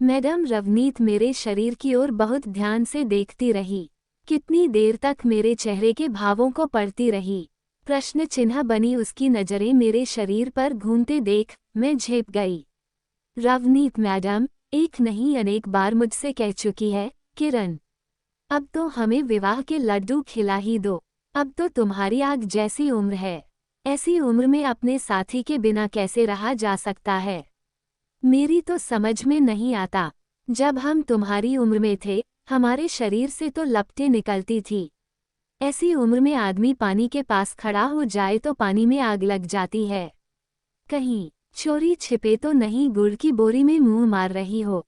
Madam Ravneet मेरे शरीर की ओर बहुत ध्यान से देखती रही। कितनी देर तक मेरे चेहरे के भावों को पढ़ती रही। प्रश्न चिन्ह बनी उसकी नजरें मेरे शरीर पर घूमते देख मैं झेप गई। रवनीत मैडम एक नहीं अनेक बार मुझसे कह चुकी है, किरण अब तो हमें विवाह के लड्डू खिला ही दो। अब तो तुम्हारी आग जैसी उम्र है, ऐसी उम्र में अपने साथी के बिना कैसे रहा जा सकता है। मेरी तो समझ में नहीं आता। जब हम तुम्हारी उम्र में थे हमारे शरीर से तो लपटें निकलती थी। ऐसी उम्र में आदमी पानी के पास खड़ा हो जाए तो पानी में आग लग जाती है। कहीं चोरी छिपे तो नहीं गुड़ की बोरी में मुंह मार रही हो।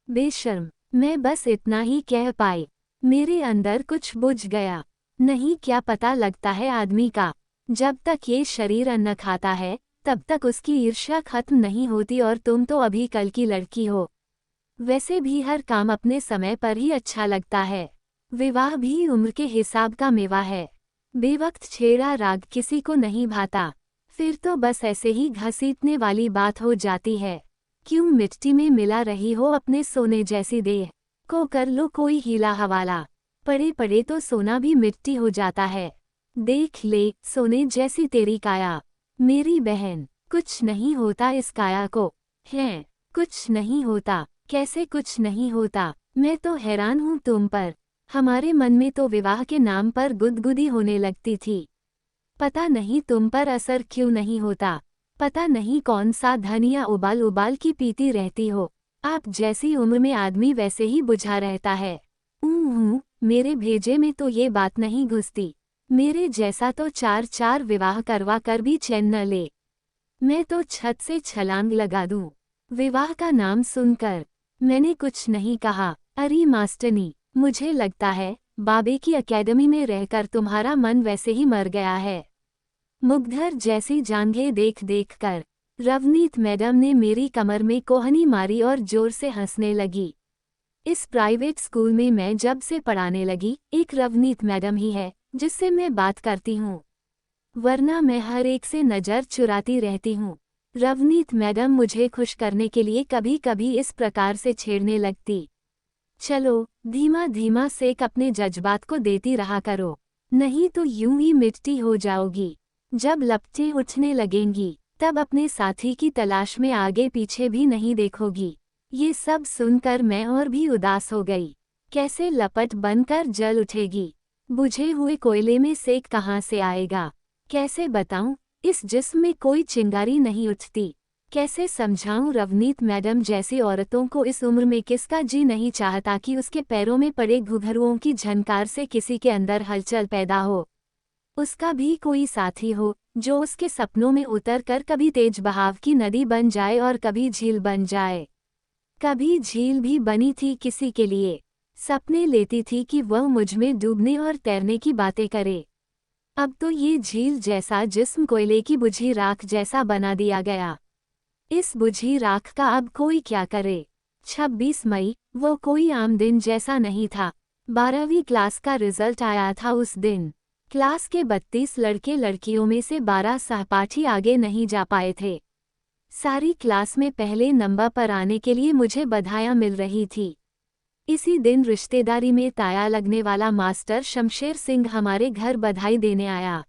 बेशर्म, मैं बस इतना ही कह पाई। मेरे अंदर कुछ बुझ गया। नहीं क्या पता लगता है आदमी का, जब तक ये शरीर अन्न खाता है तब तक उसकी ईर्ष्या खत्म नहीं होती और तुम तो अभी कल की लड़की हो। वैसे भी हर काम अपने समय पर ही अच्छा लगता है। विवाह भी उम्र के हिसाब का मेवा है। बेवक्त छेड़ा राग किसी को नहीं भाता, फिर तो बस ऐसे ही घसीटने वाली बात हो जाती है। क्यों मिट्टी में मिला रही हो अपने सोने जैसी देह को, कर लो कोई हीला हवाला। पड़े पड़े तो सोना भी मिट्टी हो जाता है। देख ले सोने जैसी तेरी काया। मेरी बहन कुछ नहीं होता इस काया को। है कुछ नहीं होता। कैसे कुछ नहीं होता? मैं तो हैरान हूँ तुम पर। हमारे मन में तो विवाह के नाम पर गुदगुदी होने लगती थी। पता नहीं तुम पर असर क्यों नहीं होता। पता नहीं कौन सा धनिया उबाल उबाल की पीती रहती हो। आप जैसी उम्र में आदमी वैसे ही बुझा रहता है। मेरे भेजे में तो ये बात नहीं घुसती। मेरे जैसा तो चार चार विवाह करवा कर भी चैन न ले। मैं तो छत से छलांग लगा दूं विवाह का नाम सुनकर। मैंने कुछ नहीं कहा। अरे मास्टरनी, मुझे लगता है बाबे की एकेडमी में रहकर तुम्हारा मन वैसे ही मर गया है। मुग्धर जैसी जांघें देख देख कर रवनीत मैडम ने मेरी कमर में कोहनी मारी और जोर से हंसने लगी। इस प्राइवेट स्कूल में मैं जब से पढ़ाने लगी एक रवनीत मैडम ही है जिससे मैं बात करती हूँ, वरना मैं हर एक से नज़र चुराती रहती हूँ। रवनीत मैडम मुझे खुश करने के लिए कभी कभी इस प्रकार से छेड़ने लगती। चलो धीमा धीमा सेक अपने जज्बात को देती रहा करो, नहीं तो यूं ही मिट्टी हो जाओगी। जब लपटें उठने लगेंगी तब अपने साथी की तलाश में आगे पीछे भी नहीं देखोगी। ये सब सुनकर मैं और भी उदास हो गई। कैसे लपट बनकर जल उठेगी? बुझे हुए कोयले में सेक कहाँ से आएगा? कैसे बताऊं, इस जिस्म में कोई चिंगारी नहीं उठती। कैसे समझाऊं रवनीत मैडम जैसी औरतों को इस उम्र में किसका जी नहीं चाहता कि उसके पैरों में पड़े घुघरुओं की झनकार से किसी के अंदर हलचल पैदा हो। उसका भी कोई साथी हो जो उसके सपनों में उतरकर कभी तेज बहाव की नदी बन जाए और कभी झील बन जाए। कभी झील भी बनी थी किसी के लिए। सपने लेती थी कि वह मुझ में डूबने और तैरने की बातें करे। अब तो ये झील जैसा जिस्म कोयले की बुझी राख जैसा बना दिया गया। इस बुझी राख का अब कोई क्या करे? 26 मई वो कोई आम दिन जैसा नहीं था। 12वीं क्लास का रिजल्ट आया था उस दिन। क्लास के 32 लड़के लड़कियों में से 12 सहपाठी आगे नहीं जा पाए थे। सारी क्लास में पहले नंबर पर आने के लिए मुझे बधाइयाँ मिल रही थी। इसी दिन रिश्तेदारी में ताया लगने वाला मास्टर शमशेर सिंह हमारे घर बधाई देने आया।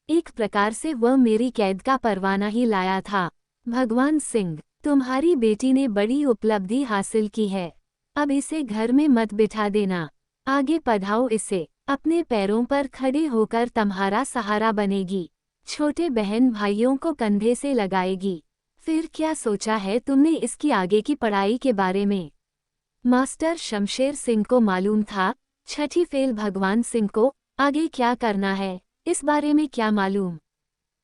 एक प्रकार से वह मेरी कैद का परवाना ही लाया था। भगवान सिंह, तुम्हारी बेटी ने बड़ी उपलब्धि हासिल की है। अब इसे घर में मत बिठा देना, आगे पढ़ाओ इसे। अपने पैरों पर खड़े होकर तुम्हारा सहारा बनेगी। छोटे बहन भाइयों को कंधे से लगाएगी। फिर क्या सोचा है तुमने इसकी आगे की पढ़ाई के बारे में? मास्टर शमशेर सिंह को मालूम था, छठी फेल भगवान सिंह को आगे क्या करना है इस बारे में क्या मालूम।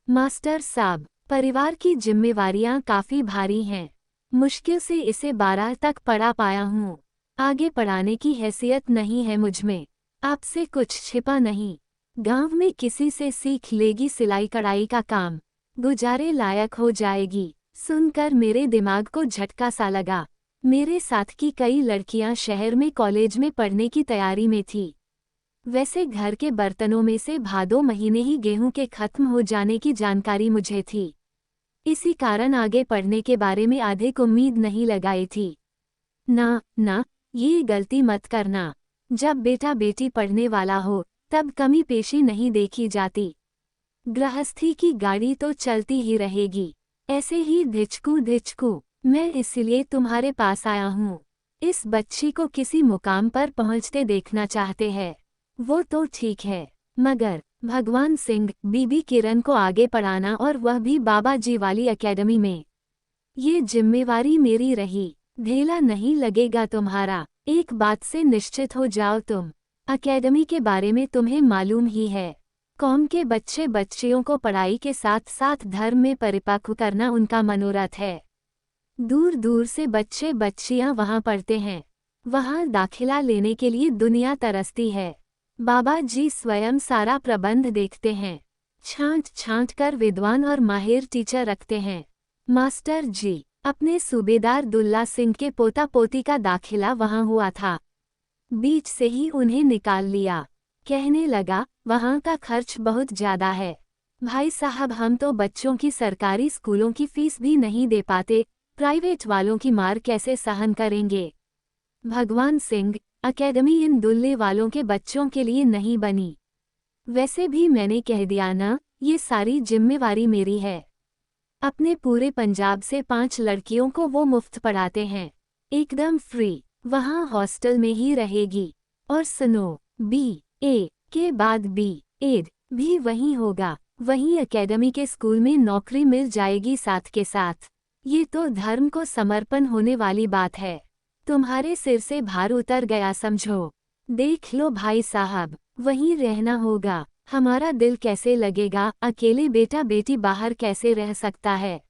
मास्टर साहब, परिवार की जिम्मेवारियां काफ़ी भारी हैं। मुश्किल से इसे 12 तक पढ़ा पाया हूँ। आगे पढ़ाने की हैसियत नहीं है मुझमें। आपसे कुछ छिपा नहीं। गांव में किसी से सीख लेगी सिलाई कढ़ाई का काम, गुजारे लायक हो जाएगी। सुनकर मेरे दिमाग को झटका सा लगा। मेरे साथ की कई लड़कियां शहर में कॉलेज में पढ़ने की तैयारी में थी। वैसे घर के बर्तनों में से भादों महीने ही गेहूं के खत्म हो जाने की जानकारी मुझे थी। इसी कारण आगे पढ़ने के बारे में अधिक उम्मीद नहीं लगाई थी। ना ना, ये गलती मत करना। जब बेटा बेटी पढ़ने वाला हो तब कमी पेशी नहीं देखी जाती। गृहस्थी की गाड़ी तो चलती ही रहेगी, ऐसे ही धिचकू धिचकू। मैं इसलिए तुम्हारे पास आया हूँ। इस बच्ची को किसी मुकाम पर पहुँचते देखना चाहते हैं। वो तो ठीक है, मगर भगवान सिंह, बीबी किरण को आगे पढ़ाना, और वह भी बाबा जी वाली एकेडमी में, ये जिम्मेवारी मेरी रही। ढेला नहीं लगेगा तुम्हारा। एक बात से निश्चित हो जाओ तुम, एकेडमी के बारे में तुम्हें मालूम ही है। कौम के बच्चे बच्चियों को पढ़ाई के साथ साथ धर्म में परिपक्व करना उनका मनोरथ है। दूर दूर से बच्चे बच्चियां वहां पढ़ते हैं। वहां दाखिला लेने के लिए दुनिया तरसती है। बाबा जी स्वयं सारा प्रबंध देखते हैं। छांट छांट कर विद्वान और माहिर टीचर रखते हैं। मास्टर जी, अपने सूबेदार दुल्ला सिंह के पोता पोती का दाखिला वहां हुआ था। बीच से ही उन्हें निकाल लिया। कहने लगा, वहां का खर्च बहुत ज्यादा है। भाई साहब, हम तो बच्चों की सरकारी स्कूलों की फीस भी नहीं दे पाते, प्राइवेट वालों की मार कैसे सहन करेंगे। भगवान सिंह, एकेडमी इन दुल्ले वालों के बच्चों के लिए नहीं बनी। वैसे भी मैंने कह दिया ना, ये सारी जिम्मेवारी मेरी है। अपने पूरे पंजाब से 5 लड़कियों को वो मुफ्त पढ़ाते हैं, एकदम फ्री। वहाँ हॉस्टल में ही रहेगी। और सुनो, BA के बाद BEd भी वहीं होगा। वहीं एकेडमी के स्कूल में नौकरी मिल जाएगी साथ के साथ। ये तो धर्म को समर्पण होने वाली बात है। तुम्हारे सिर से भार उतर गया समझो। देख लो भाई साहब, वहीं रहना होगा। हमारा दिल कैसे लगेगा, अकेले बेटा बेटी बाहर कैसे रह सकता है।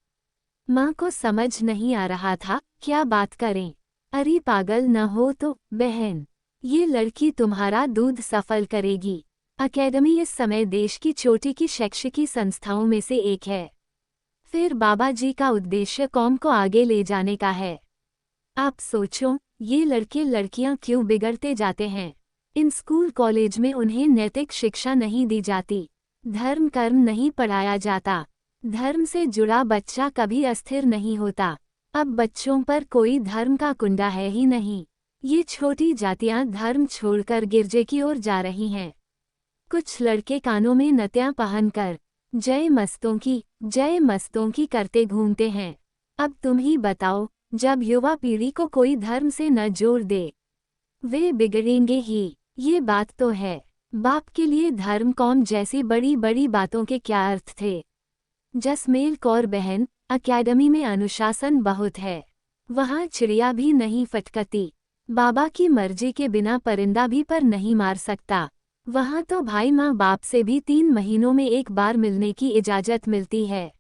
माँ को समझ नहीं आ रहा था क्या बात करें। अरे पागल न हो तो बहन, ये लड़की तुम्हारा दूध सफल करेगी। एकेडमी इस समय देश की चोटी की शैक्षिकी संस्थाओं में से एक है। फिर बाबा जी का उद्देश्य कौम को आगे ले जाने का है। आप सोचो, ये लड़के लड़कियां क्यों बिगड़ते जाते हैं। इन स्कूल कॉलेज में उन्हें नैतिक शिक्षा नहीं दी जाती, धर्म कर्म नहीं पढ़ाया जाता। धर्म से जुड़ा बच्चा कभी अस्थिर नहीं होता। अब बच्चों पर कोई धर्म का कुंडा है ही नहीं। ये छोटी जातियां धर्म छोड़कर गिरजे की ओर जा रही हैं। कुछ लड़के कानों में नथियां पहनकर जय मस्तों की करते घूमते हैं। अब तुम ही बताओ, जब युवा पीढ़ी को कोई धर्म से न जोड़ दे, वे बिगड़ेंगे ही। ये बात तो है। बाप के लिए धर्म कौम जैसी बड़ी बड़ी बातों के क्या अर्थ थे। जसमेल कौर बहन, एकेडमी में अनुशासन बहुत है। वहाँ चिड़िया भी नहीं फटकती। बाबा की मर्जी के बिना परिंदा भी पर नहीं मार सकता। वहाँ तो भाई माँ बाप से भी 3 महीनों में एक बार मिलने की इजाज़त मिलती है।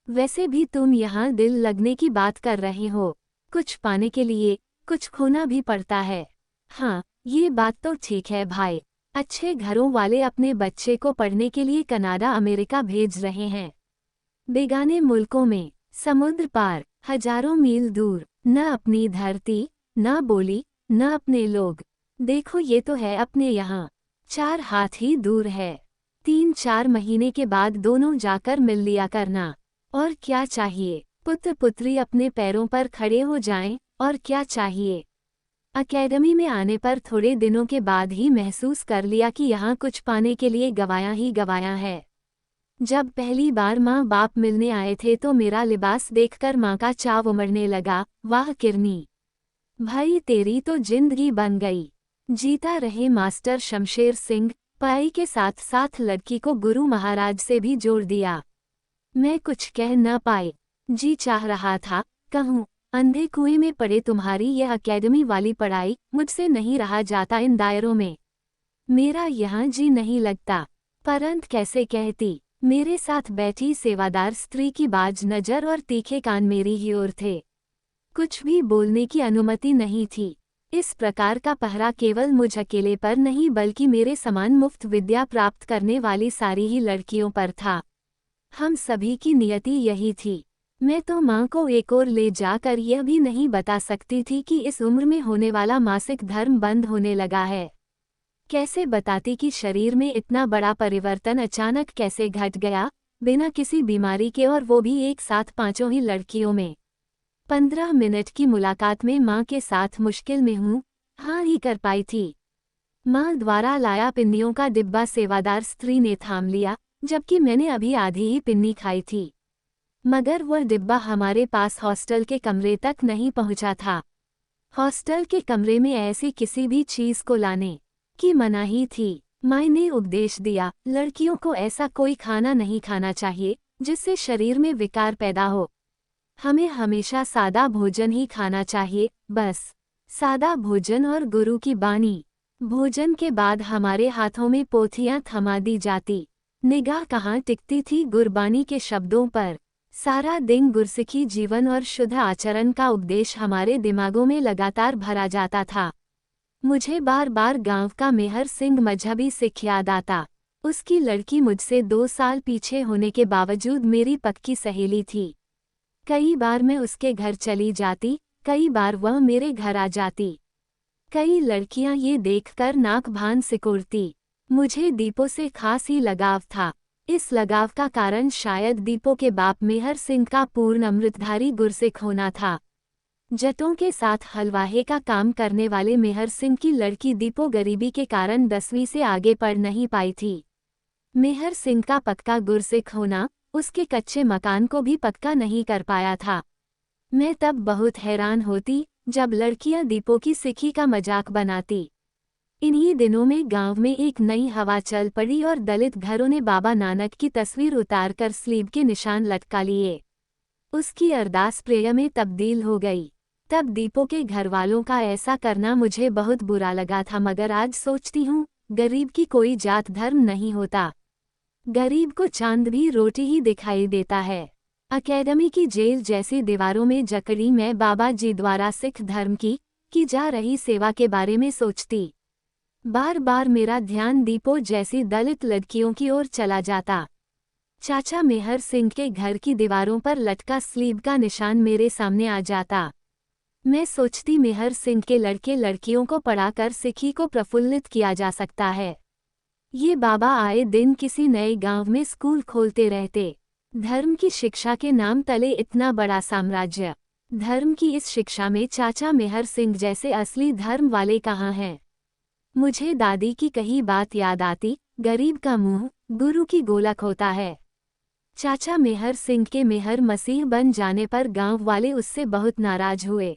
वैसे भी तुम यहाँ दिल लगने की बात कर रहे हो। कुछ पाने के लिए कुछ खोना भी पड़ता है। हाँ, ये बात तो ठीक है भाई। अच्छे घरों वाले अपने बच्चे को पढ़ने के लिए कनाडा अमेरिका भेज रहे हैं। बेगाने मुल्कों में, समुद्र पार, हजारों मील दूर, न अपनी धरती, न बोली, न अपने लोग। देखो ये तो है अपने यहाँ, 4 हाथ ही दूर है। 3-4 महीने के बाद दोनों जाकर मिल लिया करना। और क्या चाहिए, पुत्र पुत्री अपने पैरों पर खड़े हो जाएं, और क्या चाहिए। एकेडमी में आने पर थोड़े दिनों के बाद ही महसूस कर लिया कि यहाँ कुछ पाने के लिए गवाया ही गवाया है। जब पहली बार माँ बाप मिलने आए थे तो मेरा लिबास देखकर माँ का चाव उमड़ने लगा। वाह किरनी, भाई तेरी तो जिंदगी बन गई। जीता रहे मास्टर शमशेर सिंह। पढ़ाई के साथ साथ लड़की को गुरु महाराज से भी जोड़ दिया। मैं कुछ कह न पाई। जी चाह रहा था कहूँ, अंधे कुएं में पड़े तुम्हारी यह एकेडमी वाली पढ़ाई मुझसे नहीं रहा जाता इन दायरों में। मेरा यहाँ जी नहीं लगता। परंतु कैसे कहती। मेरे साथ बैठी सेवादार स्त्री की बाज नजर और तीखे कान मेरी ही ओर थे। कुछ भी बोलने की अनुमति नहीं थी। इस प्रकार का पहरा केवल मुझ अकेले पर नहीं बल्कि मेरे समान मुफ्त विद्या प्राप्त करने वाली सारी ही लड़कियों पर था। हम सभी की नियति यही थी। मैं तो माँ को एक ओर ले जाकर यह भी नहीं बता सकती थी कि इस उम्र में होने वाला मासिक धर्म बंद होने लगा है। कैसे बताती कि शरीर में इतना बड़ा परिवर्तन अचानक कैसे घट गया, बिना किसी बीमारी के, और वो भी एक साथ 5 ही लड़कियों में। 15 मिनट की मुलाकात में माँ के साथ मुश्किल में हूँ, हाँ ही कर पाई थी। माँ द्वारा लाया पिन्नियों का डिब्बा सेवादार स्त्री ने थाम लिया, जबकि मैंने अभी आधी ही पिन्नी खाई थी। मगर वह डिब्बा हमारे पास हॉस्टल के कमरे तक नहीं पहुँचा था। हॉस्टल के कमरे में ऐसी किसी भी चीज़ को लाने की मनाही थी। माँ ने उपदेश दिया, लड़कियों को ऐसा कोई खाना नहीं खाना चाहिए जिससे शरीर में विकार पैदा हो। हमें हमेशा सादा भोजन ही खाना चाहिए, बस सादा भोजन और गुरु की बानी। भोजन के बाद हमारे हाथों में पोथियां थमा दी जाती। निगाह कहाँ टिकती थी गुरबानी के शब्दों पर। सारा दिन गुरसिखी जीवन और शुद्ध आचरण का उपदेश हमारे दिमागों में लगातार भरा जाता था। मुझे बार बार गांव का मेहर सिंह मजहबी सिख याद आता। उसकी लड़की मुझसे 2 साल पीछे होने के बावजूद मेरी पक्की सहेली थी। कई बार मैं उसके घर चली जाती, कई बार वह मेरे घर आ जाती। कई लड़कियां ये देखकर नाक भान सिकोड़ती। मुझे दीपो से खास ही लगाव था। इस लगाव का कारण शायद दीपो के बाप मेहर सिंह का पूर्ण अमृतधारी गुरसिख होना था। जटों के साथ हलवाहे का काम करने वाले मेहर सिंह की लड़की दीपो गरीबी के कारण 10वीं से आगे पढ़ नहीं पाई थी। मेहर सिंह का पक्का गुरसिख होना उसके कच्चे मकान को भी पक्का नहीं कर पाया था। मैं तब बहुत हैरान होती जब लड़कियां दीपो की सिखी का मजाक बनाती। इन्हीं दिनों में गांव में एक नई हवा चल पड़ी और दलित घरों ने बाबा नानक की तस्वीर उतारकर स्लीब के निशान लटका लिए। उसकी अरदास प्रेय में तब्दील हो गई। तब दीपो के घरवालों का ऐसा करना मुझे बहुत बुरा लगा था, मगर आज सोचती हूँ, गरीब की कोई जात धर्म नहीं होता। गरीब को चांद भी रोटी ही दिखाई देता है। अकेडमी की जेल जैसी दीवारों में जकड़ी मैं बाबा जी द्वारा सिख धर्म की जा रही सेवा के बारे में सोचती। बार बार मेरा ध्यान दीपो जैसी दलित लड़कियों की ओर चला जाता। चाचा मेहर सिंह के घर की दीवारों पर लटका स्लीब का निशान मेरे सामने आ जाता। मैं सोचती मेहर सिंह के लड़के लड़कियों को पढ़ाकर सिखी को प्रफुल्लित किया जा सकता है। ये बाबा आए दिन किसी नए गांव में स्कूल खोलते रहते। धर्म की शिक्षा के नाम तले इतना बड़ा साम्राज्य। धर्म की इस शिक्षा में चाचा मेहर सिंह जैसे असली धर्म वाले कहाँ हैं? मुझे दादी की कही बात याद आती, गरीब का मुंह गुरु की गोलक होता है। चाचा मेहर सिंह के मेहर मसीह बन जाने पर गांव वाले उससे बहुत नाराज हुए।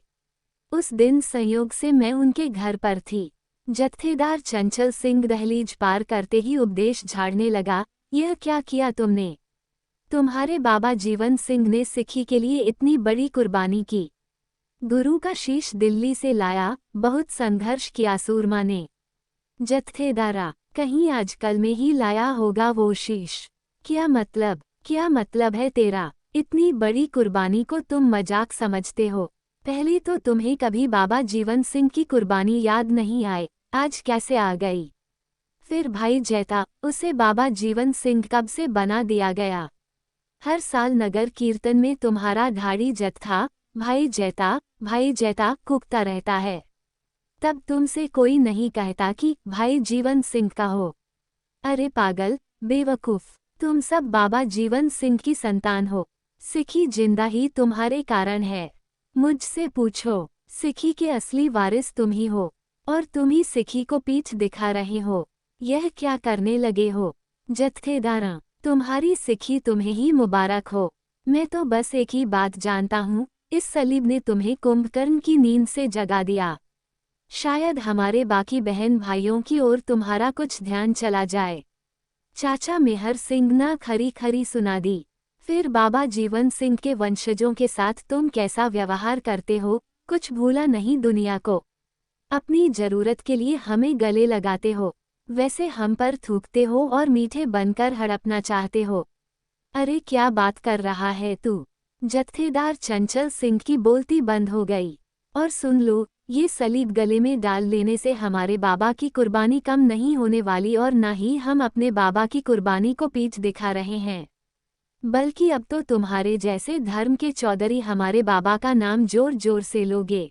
उस दिन संयोग से मैं उनके घर पर थी। जत्थेदार चंचल सिंह दहलीज पार करते ही उपदेश झाड़ने लगा, यह क्या किया तुमने? तुम्हारे बाबा जीवन सिंह ने सिखी के लिए इतनी बड़ी कुर्बानी की। गुरु का शीश दिल्ली से लाया, बहुत संघर्ष किया सूरमा ने। जत्थेदारा, कहीं आजकल में ही लाया होगा वो शीश। क्या मतलब है तेरा? इतनी बड़ी कुर्बानी को तुम मजाक समझते हो? पहले तो तुम्हें कभी बाबा जीवन सिंह की कुर्बानी याद नहीं आए, आज कैसे आ गई? फिर भाई जैता, उसे बाबा जीवन सिंह कब से बना दिया गया? हर साल नगर कीर्तन में तुम्हारा ढाड़ी जत्था भाई जैता कूकता रहता है। तब तुमसे कोई नहीं कहता कि भाई जीवन सिंह का हो। अरे पागल, बेवकूफ, तुम सब बाबा जीवन सिंह की संतान हो। सिखी जिंदा ही तुम्हारे कारण है। मुझसे पूछो, सिखी के असली वारिस तुम ही हो, और तुम ही सिखी को पीठ दिखा रहे हो। यह क्या करने लगे हो? जत्थेदारा, तुम्हारी सिखी तुम्हें ही मुबारक हो। मैं तो बस एक ही बात जानता हूँ, इस सलीब ने तुम्हें कुंभकर्ण की नींद से जगा दिया। शायद हमारे बाकी बहन भाइयों की ओर तुम्हारा कुछ ध्यान चला जाए। चाचा मेहर सिंह ने खरी खरी सुना दी। फिर बाबा जीवन सिंह के वंशजों के साथ तुम कैसा व्यवहार करते हो, कुछ भूला नहीं दुनिया को। अपनी जरूरत के लिए हमें गले लगाते हो, वैसे हम पर थूकते हो और मीठे बनकर हड़पना चाहते हो। अरे क्या बात कर रहा है तू? जत्थेदार चंचल सिंह की बोलती बंद हो गई। और सुन लो, ये सलीब गले में डाल लेने से हमारे बाबा की कुर्बानी कम नहीं होने वाली, और न ही हम अपने बाबा की कुर्बानी को पीठ दिखा रहे हैं, बल्कि अब तो तुम्हारे जैसे धर्म के चौधरी हमारे बाबा का नाम जोर जोर से लोगे।